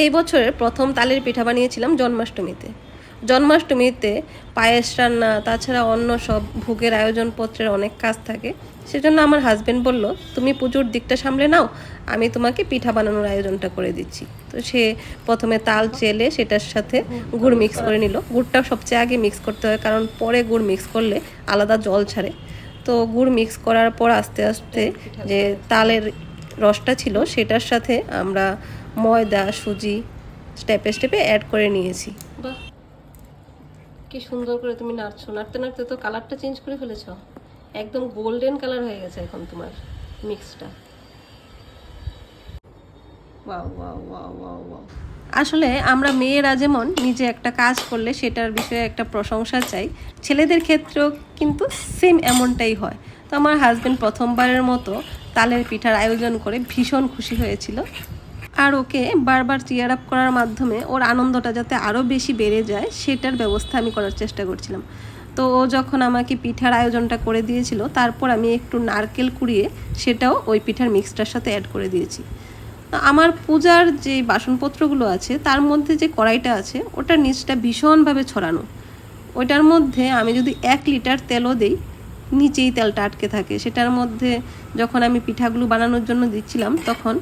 এই বছরের প্রথম তালের পিঠা বানিয়েছিলাম জন্মাষ্টমীতে। জন্মাষ্টমীতে পায়েস রান্না, তাছাড়া অন্য সব ভোগের আয়োজনপত্রের অনেক কাজ থাকে। সেজন্য আমার হাজবেন্ড বলল, তুমি পুজোর দিকটা সামলে নাও, আমি তোমাকে পিঠা বানানোর আয়োজনটা করে দিচ্ছি। তো সে প্রথমে তাল চেলে সেটার সাথে গুড় মিক্স করে নিল। গুড়টা সবচেয়ে আগে মিক্স করতে হয়, কারণ পরে গুড় মিক্স করলে আলাদা জল ছাড়ে। তো গুড় মিক্স করার পর আস্তে আস্তে যে তালের রসটা ছিল সেটার সাথে আমরা ময়দা, সুজি স্টেপে স্টেপে অ্যাড করে নিয়েছি। বাহ, কি সুন্দর করে তুমি নাড়ছো! নাড়তে নাড়তে তো কালারটা চেঞ্জ করে ফেলেছো, একদম গোল্ডেন কালার হয়ে গেছে এখন তোমার মিক্সটা। Wow wow wow wow wow. আসলে আমরা মেয়েরা যেমন নিজে একটা কাজ করলে সেটার বিষয়ে একটা প্রশংসা চাই, ছেলেদের ক্ষেত্রেও কিন্তু সেম এমনটাই হয়। তো আমার হাজবেন্ড প্রথমবারের মতো তালের পিঠার আয়োজন করে ভীষণ খুশি হয়েছিল। আর ওকে বারবার চিয়ার আপ করার মাধ্যমে ওর আনন্দটা যাতে আরও বেশি বেড়ে যায় সেটার ব্যবস্থা আমি করার চেষ্টা করছিলাম। তো ও যখন আমাকে পিঠার আয়োজনটা করে দিয়েছিল, তারপর আমি একটু নারকেল কুড়িয়ে সেটাও ওই পিঠার মিক্সটার সাথে অ্যাড করে দিয়েছি। আমার পূজার যে বাসনপত্রগুলো আছে তার মধ্যে যে কড়াইটা আছে ওটার নিচটা ভীষণভাবে ছড়ানো। ওইটার মধ্যে আমি যদি 1 লিটার তেলও দিই, নিচেই তেলটা আটকে থাকে। সেটার মধ্যে যখন আমি পিঠাগুলো বানানোর জন্য দিচ্ছিলাম তখন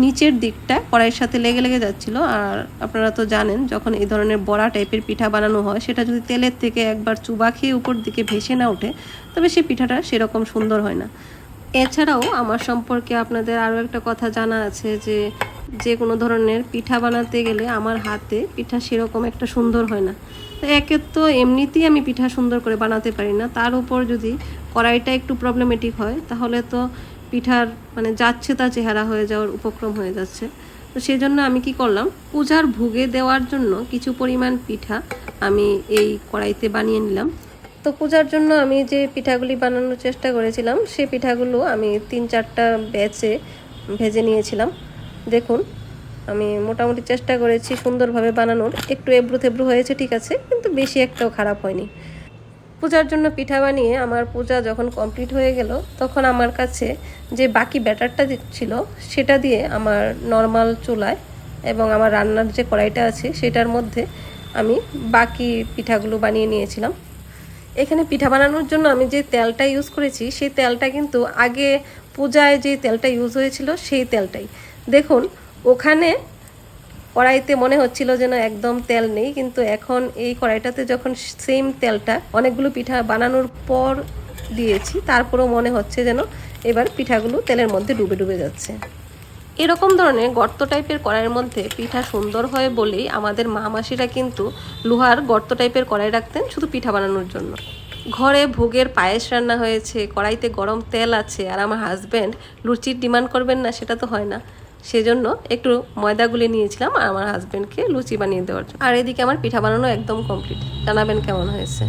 নিচের দিকটা কড়াইয়ের সাথে লেগে লেগে যাচ্ছিলো। আর আপনারা তো জানেন, যখন এই ধরনের বড়া টাইপের পিঠা বানানো হয় সেটা যদি তেলের থেকে একবার চুবা খেয়ে উপর দিকে ভেসে না ওঠে, তবে সেই পিঠাটা সেরকম সুন্দর হয় না। এছাড়াও আমার সম্পর্কে আপনাদের আরও একটা কথা জানা আছে যে যে কোনো ধরনের পিঠা বানাতে গেলে আমার হাতে পিঠা সেরকম একটা সুন্দর হয় না। তো একে তো এমনিতেই আমি পিঠা সুন্দর করে বানাতে পারি না, তার উপর যদি কড়াইটা একটু প্রবলেমেটিক হয় তাহলে তো পিঠার মানে যাচ্ছে তা চেহারা হয়ে যাওয়ার উপক্রম হয়ে যাচ্ছে। তো সেজন্য আমি কি করলাম, পূজার ভোগে দেওয়ার জন্য কিছু পরিমাণ পিঠা আমি এই কড়াইতে বানিয়ে নিলাম। তো পূজার জন্য আমি যে পিঠাগুলি বানানোর চেষ্টা করেছিলাম সে পিঠাগুলো আমি 3-4টা ব্যাচে ভেজে নিয়েছিলাম। দেখুন, আমি মোটামুটি চেষ্টা করেছি সুন্দরভাবে বানানোর। একটু এবড়ো থেবড়ো হয়েছে, ঠিক আছে, কিন্তু বেশি একটাও খারাপ হয়নি। পূজার জন্য পিঠা বানিয়ে আমার পূজা যখন কমপ্লিট হয়ে গেল, তখন আমার কাছে যে বাকি ব্যাটারটা ছিল সেটা দিয়ে আমার নর্মাল চুলায় এবং আমার রান্নার যে কড়াইটা আছে সেটার মধ্যে আমি বাকি পিঠাগুলো বানিয়ে নিয়েছিলাম। এখানে পিঠা বানানোর জন্য আমি যে তেলটা ইউজ করেছি সেই তেলটা কিন্তু আগে পূজায় যে তেলটা ইউজ হয়েছিল সেই তেলটাই। দেখুন, ওখানে কড়াইতে মনে হচ্ছিল যেন একদম তেল নেই, কিন্তু এখন এই কড়াইটাতে যখন সেম তেলটা অনেকগুলো পিঠা বানানোর পর দিয়েছি, তারপরেও মনে হচ্ছে যেন এবার পিঠাগুলো তেলের মধ্যে ডুবে ডুবে যাচ্ছে। এরকম ধরনের গর্ত টাইপের কড়াইয়ের মধ্যে পিঠা সুন্দর হয় বলেই আমাদের মা মাসিরা কিন্তু লোহার গর্ত টাইপের কড়াই রাখতেন শুধু পিঠা বানানোর জন্য। ঘরে ভোগের পায়েস রান্না হয়েছে, কড়াইতে গরম তেল আছে, আর আমার হাজব্যান্ড লুচির ডিমান্ড করবেন না, সেটা তো হয় না। সেজন্য একটু ময়দা গুলে নিয়েছিলাম আর আমার হাজব্যান্ডকে লুচি বানিয়ে দেওয়ার জন্য। আর এদিকে আমার পিঠা বানানো একদম কমপ্লিট। জানাবেন কেমন হয়েছে।